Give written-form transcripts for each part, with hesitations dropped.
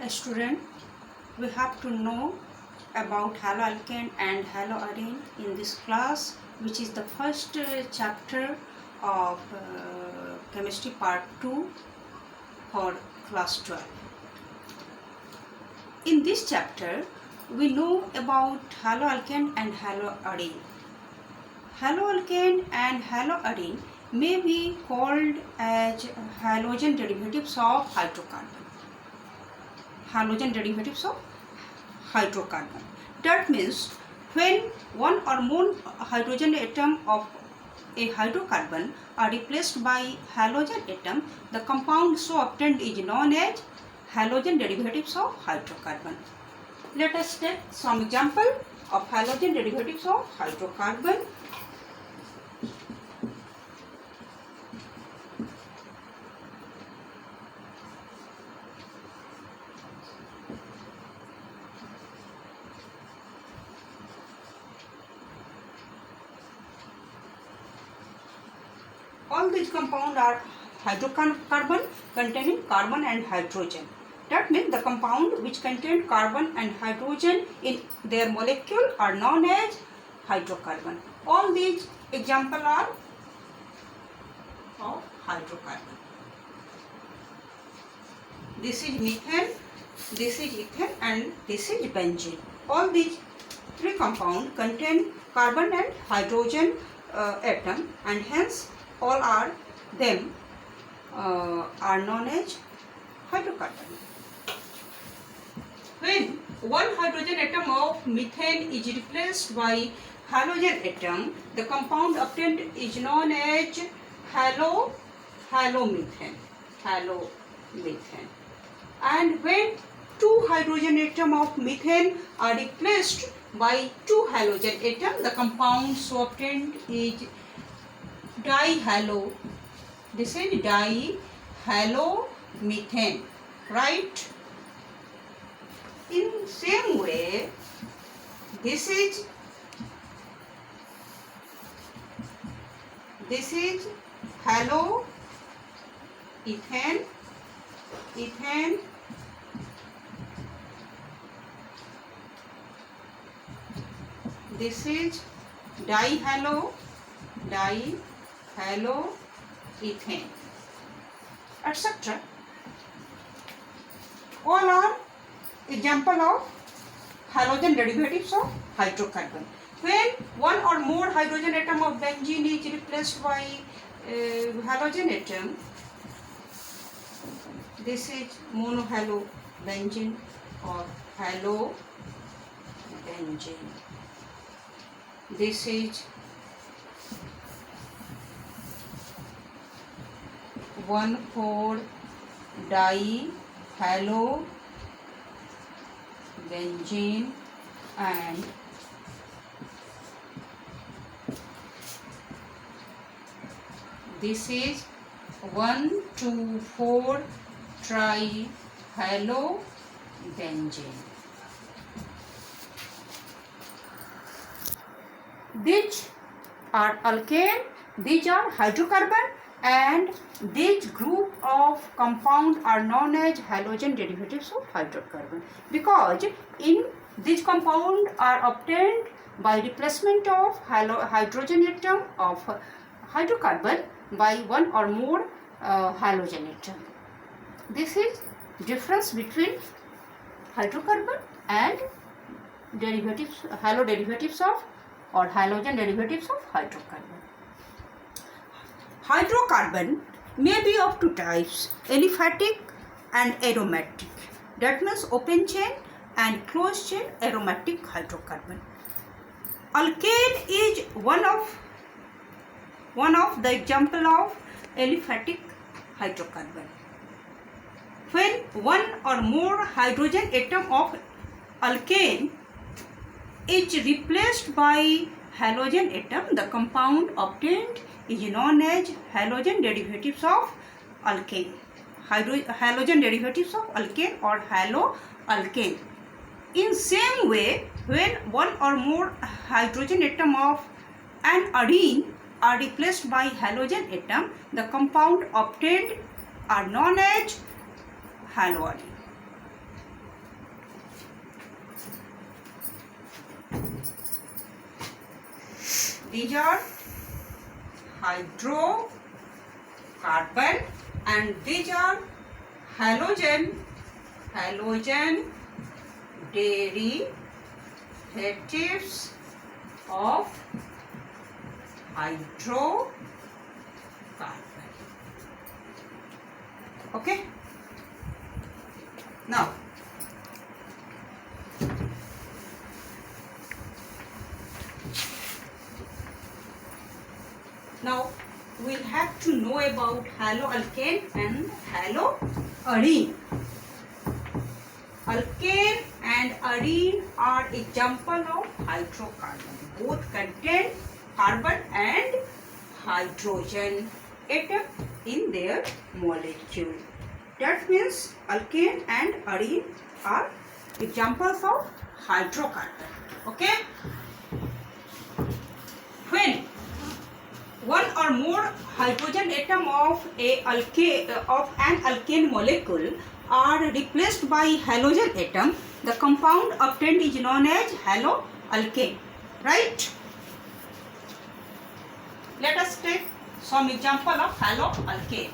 Student, we have to know about haloalkane and haloarine in this class, which is the first chapter of chemistry part 2 for class 12. In this chapter, we know about haloalkane and haloarine. Haloalkane and haloarine may be called as halogen derivatives of hydrocarbon. Halogen derivatives of hydrocarbon. That means when one or more hydrogen atom of a hydrocarbon are replaced by halogen atom, the compound so obtained is known as halogen derivatives of hydrocarbon. Let us take some example of halogen derivatives of hydrocarbon. All these compounds are hydrocarbon containing carbon and hydrogen. That means the compound which contain carbon and hydrogen in their molecule are known as hydrocarbon. All these examples are of hydrocarbon. This is methane, this is ethane, and this is benzene. All these three compounds contain carbon and hydrogen atom, and hence all are known as hydrocarbon. When one hydrogen atom of methane is replaced by halogen atom, the compound obtained is known as halomethane. And when two hydrogen atom of methane are replaced by two halogen atom, the compound so obtained is dihalo. This is dihalomethane, right? In same way, this is haloethane, this is dihaloethane, etc. All are example of halogen derivatives of hydrocarbon. When one or more hydrogen atom of benzene is replaced by halogen atom, this is monohalobenzene or halobenzene. This is 1,4-dihalobenzene and this is 1,2,4-trihalobenzene. These are alkane, these are hydrocarbon, and this group of compound are known as halogen derivatives of hydrocarbon, because in these compound are obtained by replacement of hydrogen atom of hydrocarbon by one or more halogen atom. This is difference between hydrocarbon and derivatives, halogen derivatives of hydrocarbon. Hydrocarbon may be of two types, aliphatic and aromatic. That means open chain and closed chain aromatic hydrocarbon. Alkane is one of the example of aliphatic hydrocarbon. When one or more hydrogen atom of alkane is replaced by halogen atom, the compound obtained is known as halogen derivatives of alkane. Halogen derivatives of alkane or haloalkane. In same way, when one or more hydrogen atom of an arene are replaced by halogen atom, the compound obtained are known as haloarine. these are hydrocarbon, and these are halogen derivatives of hydrocarbon. Okay. Now we have to know about haloalkane and haloarene. Alkane and arene are example of hydrocarbon. Both contain carbon and hydrogen atom in their molecule. That means alkane and arene are examples of hydrocarbon. Okay. When one or more hydrogen atom of an alkane molecule are replaced by halogen atom, the compound obtained is known as haloalkane. Right? Let us take some example of haloalkane.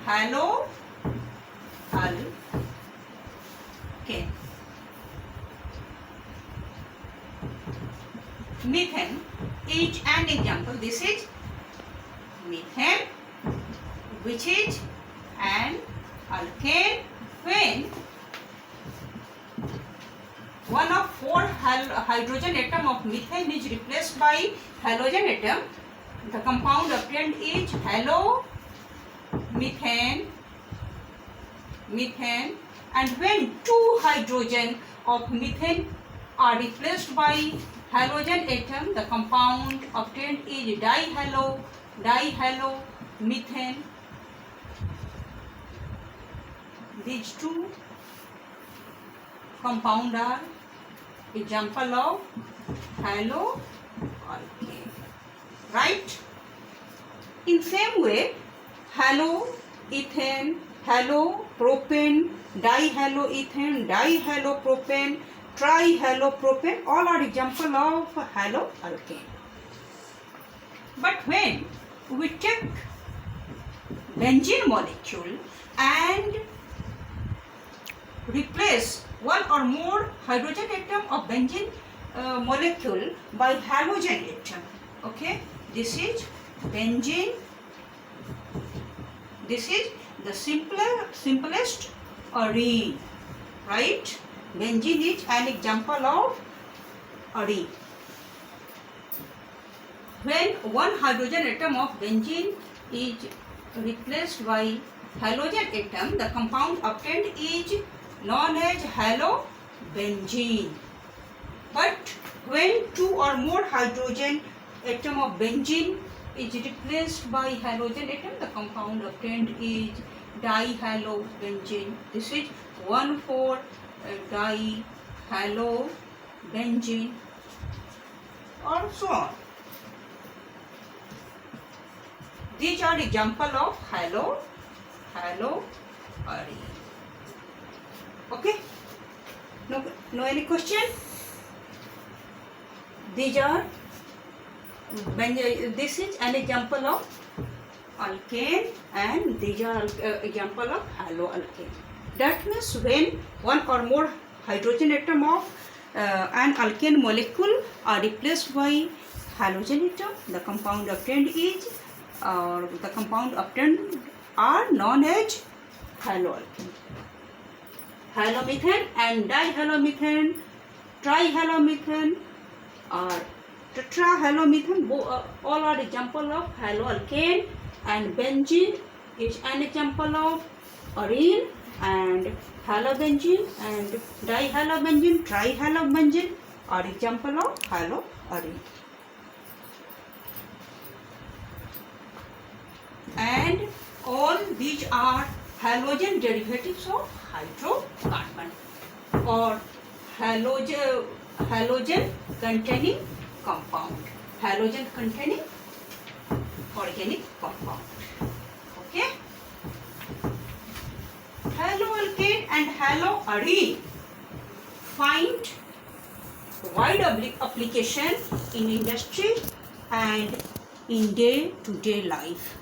Haloalkane. Methane is an example. This is methane, which is an alkane. When one of four hydrogen atom of methane is replaced by halogen atom, the compound obtained is halomethane. And when two hydrogen of methane are replaced by halogen atom, the compound obtained is dihalomethane. These two compound are example of haloalkane. Right? In same way, haloethane, halopropane, dihaloethane, dihalopropane, trihalopropane, all are example of haloalkane. But when we take benzene molecule and replace one or more hydrogen atom of benzene molecule by halogen atom, okay, this is benzene. This is the simplest arene, right? Benzene is an example of arene. When one hydrogen atom of benzene is replaced by halogen atom, the compound obtained is known as halobenzene. But when two or more hydrogen atom of benzene is replaced by halogen atom, the compound obtained is dihalobenzene. This is 1,4-dihalobenzene, or so on. These are example of haloarene. Okay? No any question? These are this is an example of alkane, and these are example of haloalkane. That means when one or more hydrogen atom of an alkane molecule are replaced by halogen atom, the compound obtained is are known as haloalkane. Halomethane and dihalomethane, trihalomethane, or tetrahalomethane, all are example of haloalkane, and benzene is an example of arene, and halobenzene and dihalobenzene, trihalobenzene are example of haloarene. And all these are halogen derivatives of hydrocarbon, or halogen containing compound, halogen containing organic compound. Okay? Haloalkane and haloarene find wide application in industry and in day-to-day life.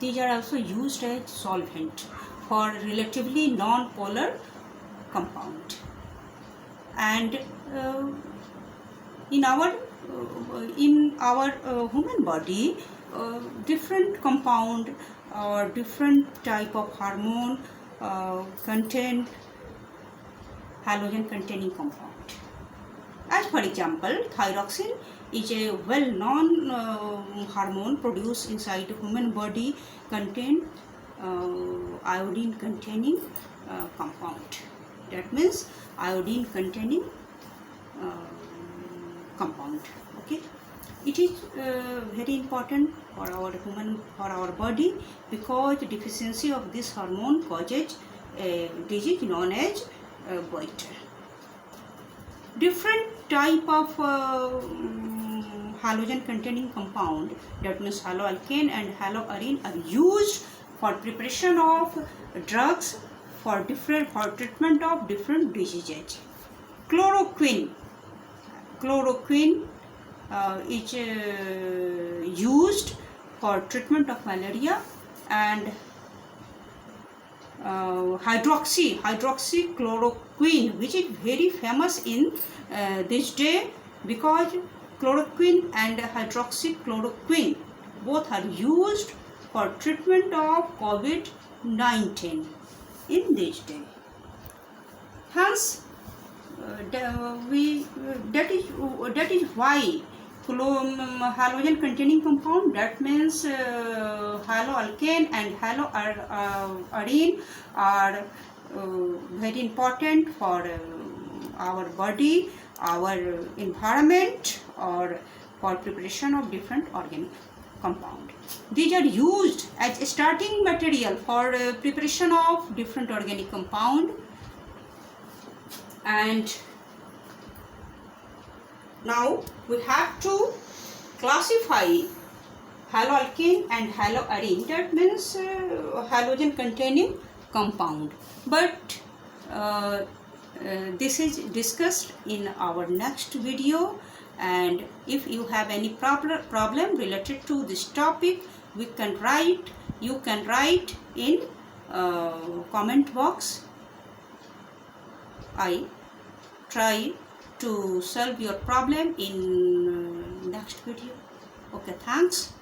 These are also used as solvent for relatively non-polar compound. And in our human body, different compound or different type of hormone contain halogen containing compound. As for example, thyroxine is a well-known hormone produced inside the human body, contain iodine containing compound. That means iodine containing compound. Okay, it is very important for our body, because deficiency of this hormone causes a disease known as goiter. Different type of halogen containing compound, that means haloalkane and haloarine, are used for preparation of drugs for treatment of different diseases. Chloroquine is used for treatment of malaria, and hydroxychloroquine, which is very famous in this day, because chloroquine and hydroxychloroquine both are used for treatment of COVID-19 in this day. Hence, that is why halogen containing compound, that means haloalkane and haloarine, are very important for our body, our environment, or for preparation of different organic compound. These are used as a starting material for preparation of different organic compound. And now we have to classify haloalkane and haloarine, that means halogen containing compound. But this is discussed in our next video, and if you have any problem related to this topic, you can write in comment box. I try to solve your problem in next video. Okay, thanks.